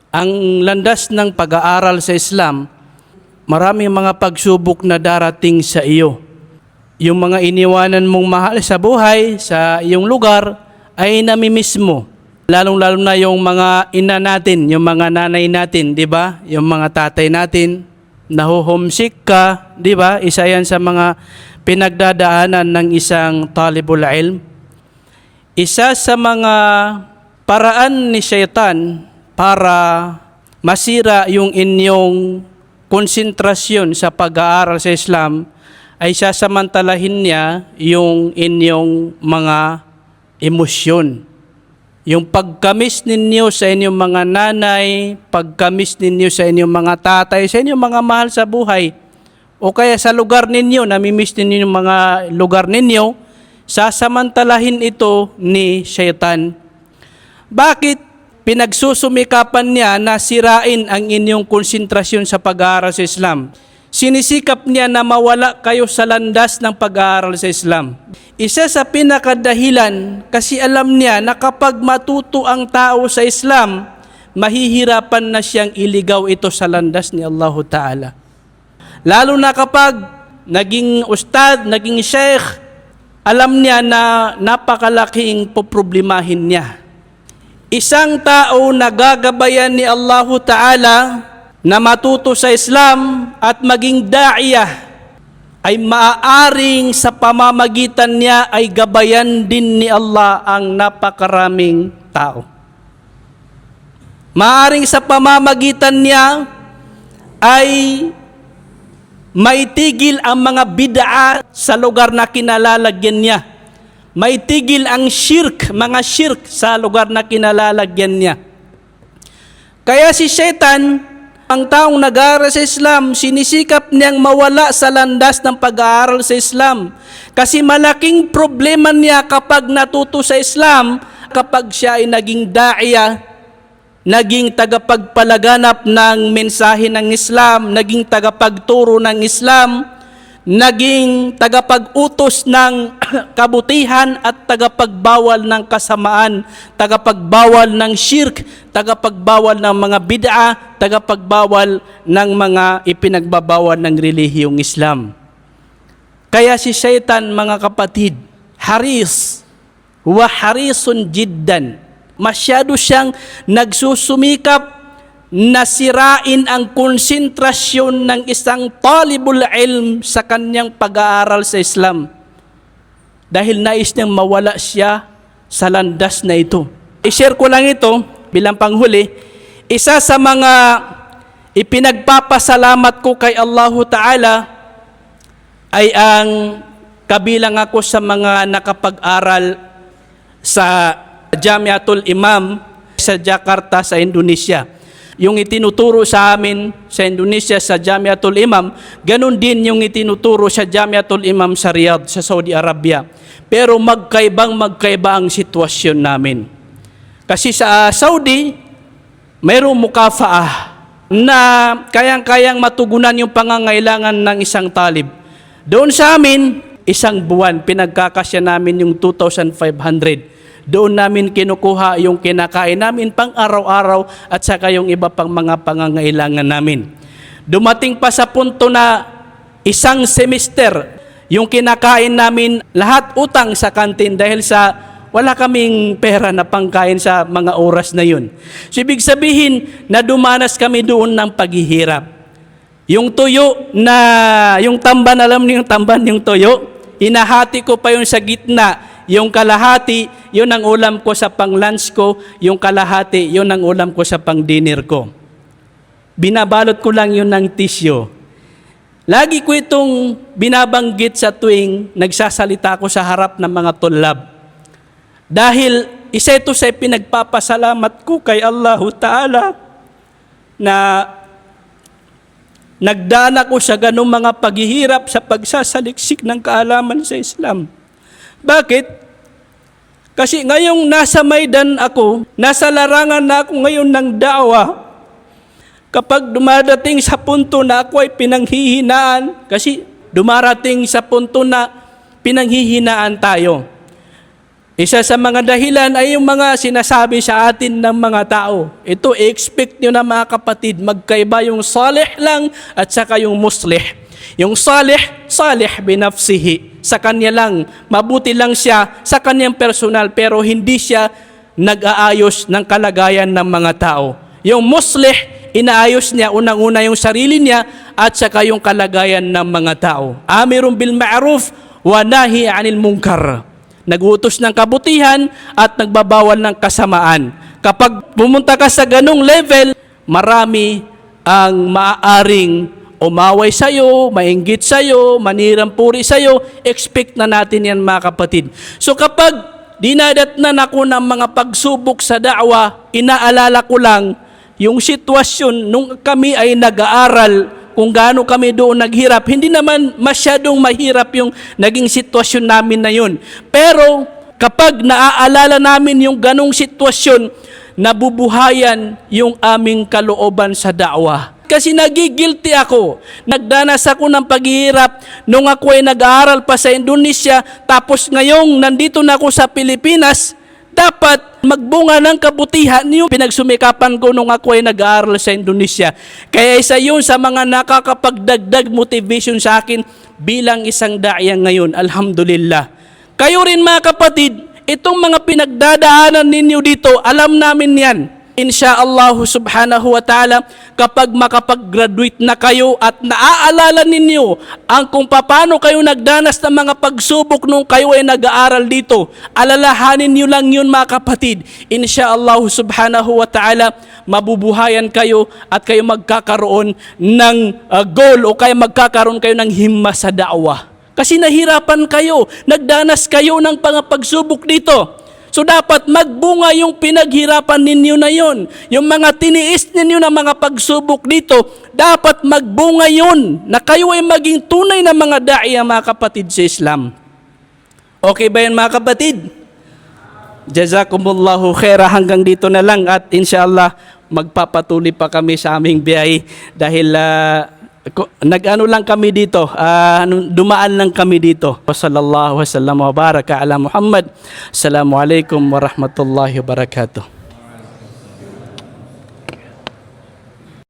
Ang landas ng pag-aaral sa Islam, maraming mga pagsubok na darating sa iyo. Yung mga iniwanan mong mahal sa buhay, sa iyong lugar, ay namimiss mo. Lalong-lalo na yung mga ina natin, yung mga nanay natin, di ba? Yung mga tatay natin, naho-homesick ka, di ba? Isa yan sa mga pinagdadaanan ng isang talibul ilm. Isa sa mga paraan ni Shaitan para masira yung inyong konsentrasyon sa pag-aaral sa Islam ay sasamantalahin niya yung inyong mga emosyon. Yung pagkamis ninyo sa inyong mga nanay, pagkamis ninyo sa inyong mga tatay, sa inyong mga mahal sa buhay, o kaya sa lugar ninyo, namimiss ninyo yung mga lugar ninyo, sasamantalahin ito ni Shaitan. Bakit? Pinagsusumikapan niya na sirain ang inyong konsentrasyon sa pag-aaral sa Islam. Sinisikap niya na mawala kayo sa landas ng pag-aaral sa Islam. Isa sa pinakadahilan kasi alam niya na kapag matuto ang tao sa Islam, mahihirapan na siyang iligaw ito sa landas ni Allah Ta'ala. Lalo na kapag naging ustad, naging sheikh, alam niya na napakalaking poproblemahin niya. Isang tao na gagabayan ni Allah Ta'ala na matuto sa Islam at maging da'iyah ay maaaring sa pamamagitan niya ay gabayan din ni Allah ang napakaraming tao. Maaaring sa pamamagitan niya ay maitigil ang mga bid'a sa lugar na kinalalagyan niya. Maitigil ang shirk, mga shirk sa lugar na kinalalagyan niya. Kaya si Shaitan, ang taong nag-aaral sa Islam, sinisikap niyang mawala sa landas ng pag-aaral sa Islam. Kasi malaking problema niya kapag natuto sa Islam, kapag siya ay naging da'iyah, naging tagapagpalaganap ng mensahe ng Islam, naging tagapagturo ng Islam, naging tagapag-utos ng kabutihan at tagapagbawal ng kasamaan, tagapagbawal ng shirk, tagapagbawal ng mga bid'a, tagapagbawal ng mga ipinagbabawal ng relihiyong Islam. Kaya si Shaitan, mga kapatid, haris, wa harisun jiddan. Masyado siyang nagsusumikap na sirain ang konsentrasyon ng isang talibul ilm sa kanyang pag-aaral sa Islam. Dahil nais niyang mawala siya sa landas na ito. I-share ko lang ito bilang panghuli. Isa sa mga ipinagpapasalamat ko kay Allah Ta'ala ay ang kabilang ako sa mga nakapag-aral sa Jamiatul Imam sa Jakarta sa Indonesia. Yung itinuturo sa amin sa Indonesia sa Jamiatul Imam, ganun din yung itinuturo sa Jamiatul Imam sa Riyadh sa Saudi Arabia. Pero magkaiba ang sitwasyon namin. Kasi sa Saudi, mayroong mukafaah na kayang-kayang matugunan yung pangangailangan ng isang talib. Doon sa amin, isang buwan, pinagkakasya namin yung 2,500. Doon namin kinukuha yung kinakain namin pang araw-araw at saka yung iba pang mga pangangailangan namin. Dumating pa sa punto na isang semester, yung kinakain namin lahat utang sa kantin dahil sa wala kaming pera na pangkain sa mga oras na yun. So, ibig sabihin na dumanas kami doon ng paghihirap. Yung tuyo na, yung tamban, alam niyo yung tamban, yung tuyo, hinahati ko pa yung sa gitna. Yung kalahati, yun ang ulam ko sa pang-lunch ko. Yung kalahati, yun ang ulam ko sa pang-dinner ko. Binabalot ko lang yun ng tissue. Lagi ko itong binabanggit sa tuwing nagsasalita ko sa harap ng mga tulab. Dahil isa ito sa pinagpapasalamat ko kay Allah Ta'ala na nagdaan ako sa ganung mga paghihirap sa pagsasaliksik ng kaalaman sa Islam. Bakit? Kasi ngayong nasa Maidan ako, nasa larangan na ako ngayon ng da'wa, kapag dumadating sa punto na ako ay pinanghihinaan, kasi dumarating sa punto na pinanghihinaan tayo. Isa sa mga dahilan ay yung mga sinasabi sa atin ng mga tao. Ito, i-expect nyo na mga kapatid, magkaiba yung salih lang at saka yung muslih. Yung salih binafsihi. Sa kanya lang, mabuti lang siya sa kanyang personal, pero hindi siya nag-aayos ng kalagayan ng mga tao. Yung muslih, inaayos niya unang-una yung sarili niya at saka yung kalagayan ng mga tao. Amirun bil ma'ruf wa nahi 'anil munkar. Naguutos ng kabutihan at nagbabawal ng kasamaan. Kapag pumunta ka sa ganong level, marami ang maaaring umaway sa'yo, mainggit sa'yo, manirang puri sa'yo. Expect na natin yan mga kapatid. So kapag dinadatnan ako ng mga pagsubok sa da'wa, inaalala ko lang yung sitwasyon nung kami ay nag-aaral, kung gaano kami doon naghirap. Hindi naman masyadong mahirap yung naging sitwasyon namin na yun. Pero kapag naaalala namin yung ganong sitwasyon, nabubuhayan yung aming kalooban sa da'wa. Kasi nagigilty ako. Nagdanas ako ng paghihirap nung ako ay nag-aaral pa sa Indonesia, tapos ngayong nandito na ako sa Pilipinas, dapat magbunga ng kabutihan yung pinagsumikapan ko nung ako ay nag-aaral sa Indonesia. Kaya isa yun sa mga nakakapagdagdag motivation sa akin bilang isang da'ya ngayon. Alhamdulillah. Kayo rin mga kapatid, itong mga pinagdadaanan ninyo dito, alam namin yan. Insyaallah subhanahu wa ta'ala, kapag makapag-graduate na kayo at naaalala ninyo ang kung paano kayo nagdanas ng mga pagsubok nung kayo ay nag-aaral dito, alalahanin nyo lang yun mga kapatid. Insyaallah subhanahu wa ta'ala, mabubuhayan kayo at kayo magkakaroon ng goal o kaya magkakaroon kayo ng himma sa da'wah. Kasi nahirapan kayo, nagdanas kayo ng pagsubok dito. So dapat magbunga yung pinaghirapan ninyo na yon. Yung mga tiniis ninyo na mga pagsubok dito, dapat magbunga yun na kayo ay maging tunay na mga da'ya mga kapatid sa Islam. Okay ba yan mga kapatid? Jazakumullahu khaira, hanggang dito na lang at inshallah magpapatuloy pa kami sa aming biyahe dahil nag-ano lang kami dito, dumaan lang kami dito. Sallallahu wasallam wa baraka ala Muhammad. Assalamualaikum warahmatullahi wabarakatuh.